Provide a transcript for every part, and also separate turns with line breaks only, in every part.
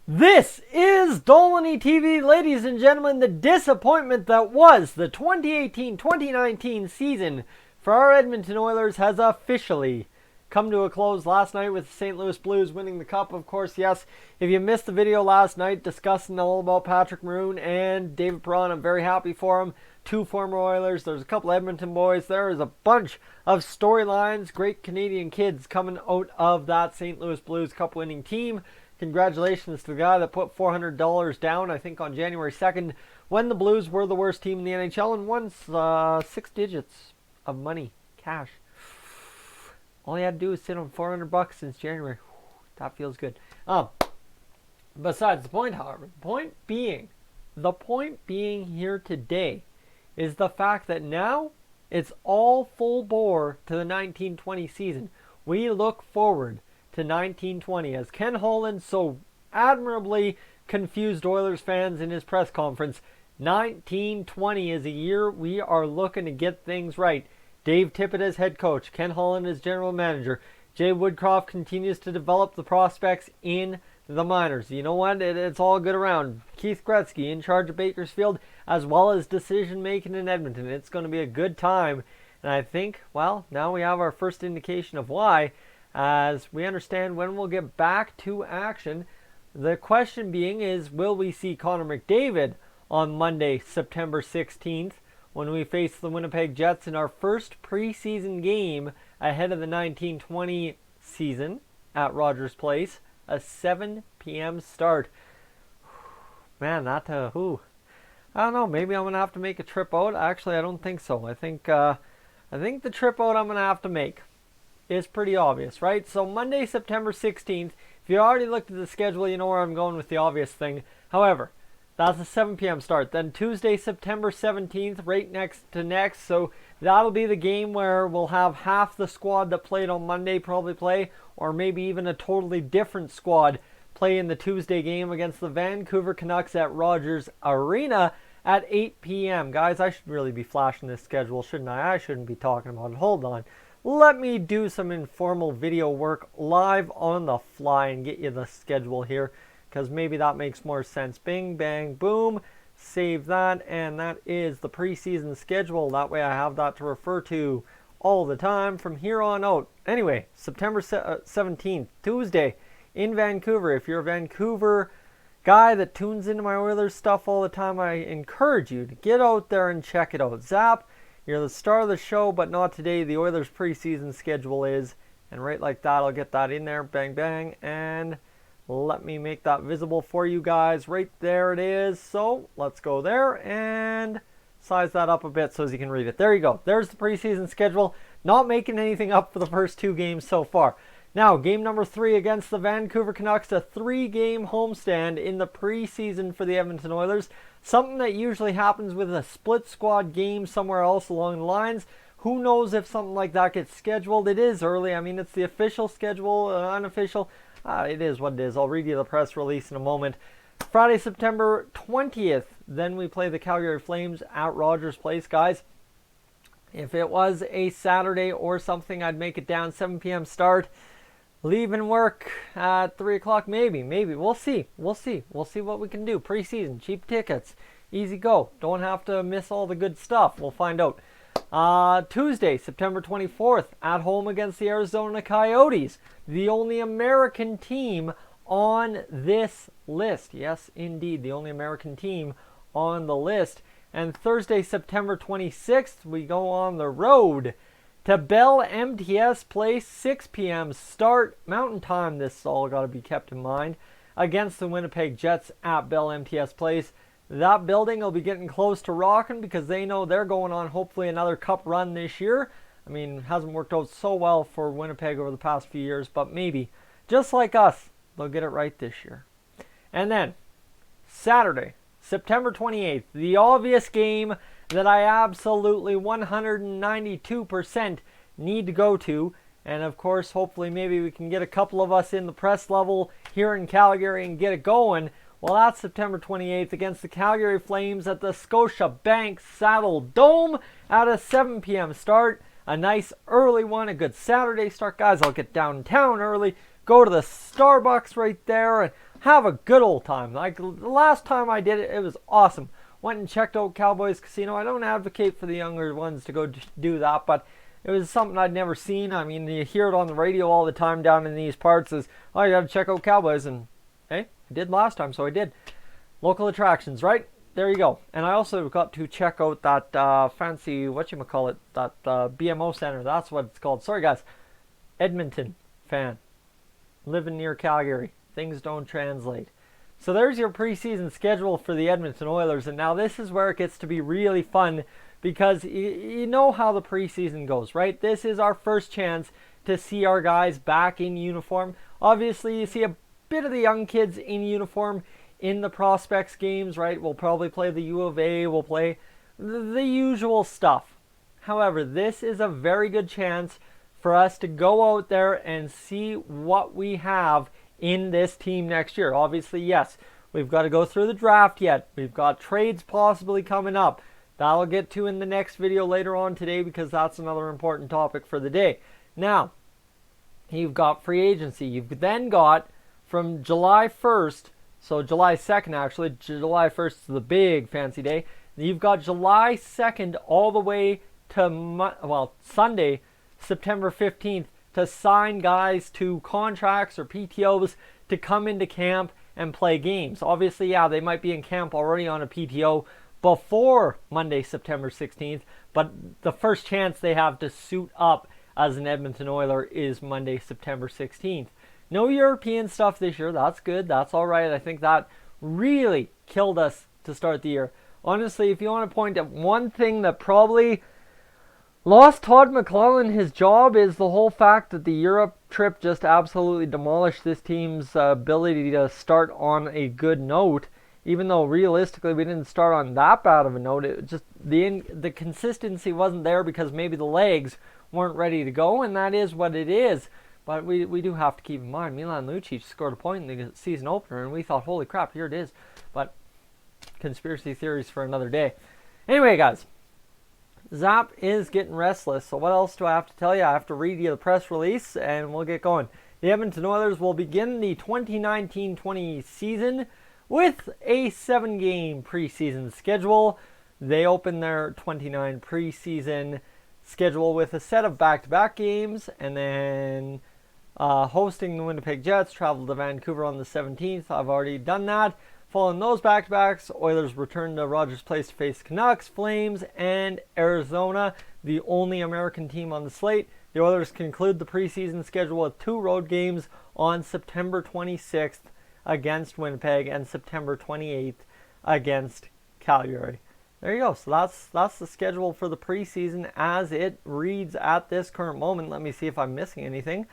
This is Dolynny TV, ladies and gentlemen. The disappointment that was the 2018-2019 season for our Edmonton Oilers has officially come to a close last night with the St. Louis Blues winning the Cup. Of course, yes, if you missed the video last night discussing all about Patrick Maroon and David Perron, I'm very happy for him. Two former Oilers. There's a couple Edmonton boys. There is a bunch of storylines. Great Canadian kids coming out of that St. Louis Blues Cup winning team. Congratulations to the guy that put $400 down, I think, on January 2nd when the Blues were the worst team in the NHL and won 6 digits of money, cash. All he had to do was sit on $400 since January. That feels good. Besides the point, however, the point being here today is the fact that now it's all full bore to the 1920 season. We look forward to 1920 as Ken Holland so admirably confused Oilers fans in his press conference. 1920 is a year we are looking to get things right. Dave Tippett as head coach, Ken Holland as general manager. Jay Woodcroft continues to develop the prospects in the minors. You know what? It's all good around. Keith Gretzky in charge of Bakersfield as well as decision making in Edmonton. It's going to be a good time. And I think, well, now we have our first indication of why, as we understand when we'll get back to action. The question being is, will we see Connor McDavid on Monday, September 16th, when we face the Winnipeg Jets in our first preseason game ahead of the 1920 season at Rogers Place, a 7 p.m. start. Man, I don't know, maybe I'm going to have to make a trip out. Actually, I don't think so. I think the trip out I'm going to have to make is pretty obvious, right? So Monday, September 16th, if you already looked at the schedule, you know where I'm going with the obvious thing. However, that's a 7 p.m. start. Then Tuesday, September 17th, right next to next. So that'll be the game where we'll have half the squad that played on Monday probably play, or maybe even a totally different squad play in the Tuesday game against the Vancouver Canucks at Rogers Arena at 8 p.m. Guys, I should really be flashing this schedule, shouldn't I? I shouldn't be talking about it. Hold on. Let me do some informal video work live on the fly and get you the schedule here, because maybe that makes more sense. Bing, bang, boom. Save that, and that is the preseason schedule. That way I have that to refer to all the time from here on out. Anyway, September 17th, Tuesday, in Vancouver. If you're a Vancouver guy that tunes into my Oilers stuff all the time, I encourage you to get out there and check it out. Zap. You're the star of the show, but not today. The Oilers preseason schedule is. And right like that, I'll get that in there. Bang, bang. And let me make that visible for you guys. Right there it is. So let's go there and size that up a bit so as you can read it. There you go. There's the preseason schedule. Not making anything up for the first 2 games so far. Now, game number 3 against the Vancouver Canucks, a 3-game homestand in the preseason for the Edmonton Oilers. Something that usually happens with a split squad game somewhere else along the lines. Who knows if something like that gets scheduled? It is early. I mean, it's the official schedule, unofficial. It is what it is. I'll read you the press release in a moment. Friday, September 20th, then we play the Calgary Flames at Rogers Place. Guys, if it was a Saturday or something, I'd make it down 7 p.m. start. Leaving work at 3 o'clock, maybe. We'll see what we can do. Preseason, cheap tickets, easy go. Don't have to miss all the good stuff. We'll find out. Tuesday, September 24th, at home against the Arizona Coyotes, the only American team on this list. Yes, indeed, the only American team on the list. And Thursday, September 26th, we go on the road to Bell MTS Place, 6 p.m. start, Mountain Time. This all got to be kept in mind. Against the Winnipeg Jets at Bell MTS Place. That building will be getting close to rocking because they know they're going on hopefully another cup run this year. I mean, it hasn't worked out so well for Winnipeg over the past few years, but maybe, just like us, they'll get it right this year. And then, Saturday, September 28th, the obvious game that I absolutely 192% need to go to. And of course, hopefully maybe we can get a couple of us in the press level here in Calgary and get it going. Well, that's September 28th against the Calgary Flames at the Scotiabank Saddledome at a 7 p.m. start. A nice early one, a good Saturday start. Guys, I'll get downtown early, go to the Starbucks right there, and have a good old time. Like the last time I did it, it was awesome. Went and checked out Cowboys Casino. I don't advocate for the younger ones to go do that, but it was something I'd never seen. I mean, you hear it on the radio all the time down in these parts is, oh, you got to check out Cowboys. And, hey, I did last time, so I did. Local attractions, right? There you go. And I also got to check out that fancy, whatchamacallit, that BMO Center. That's what it's called. Sorry, guys. Edmonton fan. Living near Calgary. Things don't translate. So there's your preseason schedule for the Edmonton Oilers. And now this is where it gets to be really fun because you know how the preseason goes, right? This is our first chance to see our guys back in uniform. Obviously, you see a bit of the young kids in uniform in the prospects games, right? We'll probably play the U of A. We'll play the usual stuff. However, this is a very good chance for us to go out there and see what we have in this team next year. Obviously, yes, we've got to go through the draft yet. We've got trades possibly coming up. That'll get to in the next video later on today because that's another important topic for the day. Now, you've got free agency. You've then got from July 1st, so July 2nd actually, July 1st is the big fancy day. You've got July 2nd all the way to, Sunday, September 15th, to sign guys to contracts or PTOs to come into camp and play games. Obviously, yeah, they might be in camp already on a PTO before Monday, September 16th, but the first chance they have to suit up as an Edmonton Oiler is Monday, September 16th. No European stuff this year. That's good. That's all right. I think that really killed us to start the year. Honestly, if you want to point at one thing that probably lost Todd McLellan his job is the whole fact that the Europe trip just absolutely demolished this team's ability to start on a good note. Even though realistically we didn't start on that bad of a note, it just the consistency wasn't there because maybe the legs weren't ready to go, and that is what it is. But we do have to keep in mind Milan Lucic scored a point in the season opener, and we thought, holy crap, here it is. But conspiracy theories for another day. Anyway, guys. Zap is getting restless, so what else do I have to tell you? I have to read you the press release, and we'll get going. The Edmonton Oilers will begin the 2019-20 season with a 7-game preseason schedule. They open their 29 preseason schedule with a set of back-to-back games, and then hosting the Winnipeg Jets, travel to Vancouver on the 17th. I've already done that. Following those back-to-backs, Oilers return to Rogers Place to face Canucks, Flames, and Arizona, the only American team on the slate. The Oilers conclude the preseason schedule with 2 road games on September 26th against Winnipeg and September 28th against Calgary. There you go. So that's the schedule for the preseason as it reads at this current moment. Let me see if I'm missing anything.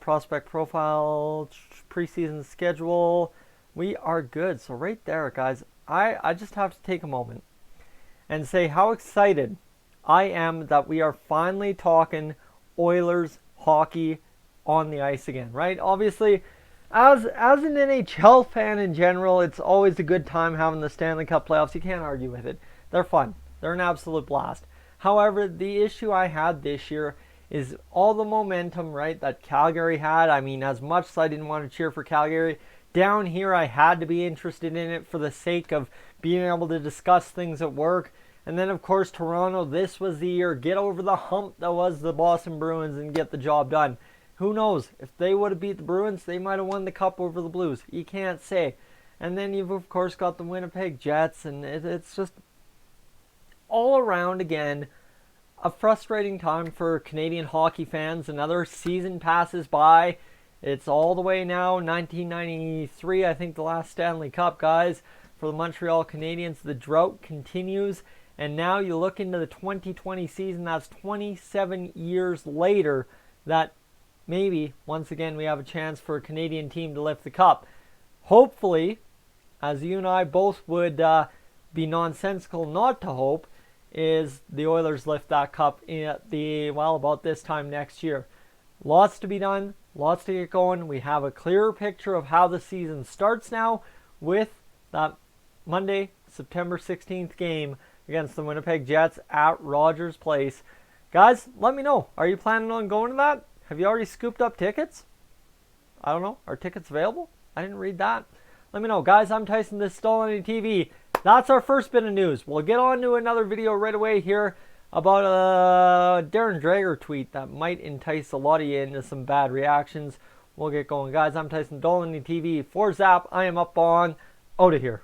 Prospect profile, preseason schedule. We are good. So right there, guys, I just have to take a moment and say how excited I am that we are finally talking Oilers hockey on the ice again, right? Obviously, as an NHL fan in general, it's always a good time having the Stanley Cup playoffs. You can't argue with it. They're fun. They're an absolute blast. However, the issue I had this year is all the momentum, right, that Calgary had. I mean, as much as I didn't want to cheer for Calgary, down here I had to be interested in it for the sake of being able to discuss things at work. And then, of course, Toronto, this was the year. Get over the hump that was the Boston Bruins and get the job done. Who knows? If they would have beat the Bruins, they might have won the Cup over the Blues. You can't say. And then you've, of course, got the Winnipeg Jets, and it's just all around, again, a frustrating time for Canadian hockey fans. Another season passes by. It's all the way now, 1993, I think the last Stanley Cup, guys, for the Montreal Canadiens. The drought continues, and now you look into the 2020 season, that's 27 years later, that maybe, once again, we have a chance for a Canadian team to lift the cup. Hopefully, as you and I both would be nonsensical not to hope, is the Oilers lift that cup about this time next year. Lots to be done. Lots to get going. We have a clearer picture of how the season starts now with that Monday, September 16th game against the Winnipeg Jets at Rogers Place. Guys, let me know. Are you planning on going to that? Have you already scooped up tickets? I don't know. Are tickets available? I didn't read that. Let me know. Guys, I'm Tyson. This is Dolynny TV. That's our first bit of news. We'll get on to another video right away here about a Darren Drager tweet that might entice a lot of you into some bad reactions. We'll get going. Guys, I'm Tyson, Dolynny TV. For Zap, I am up on out of here.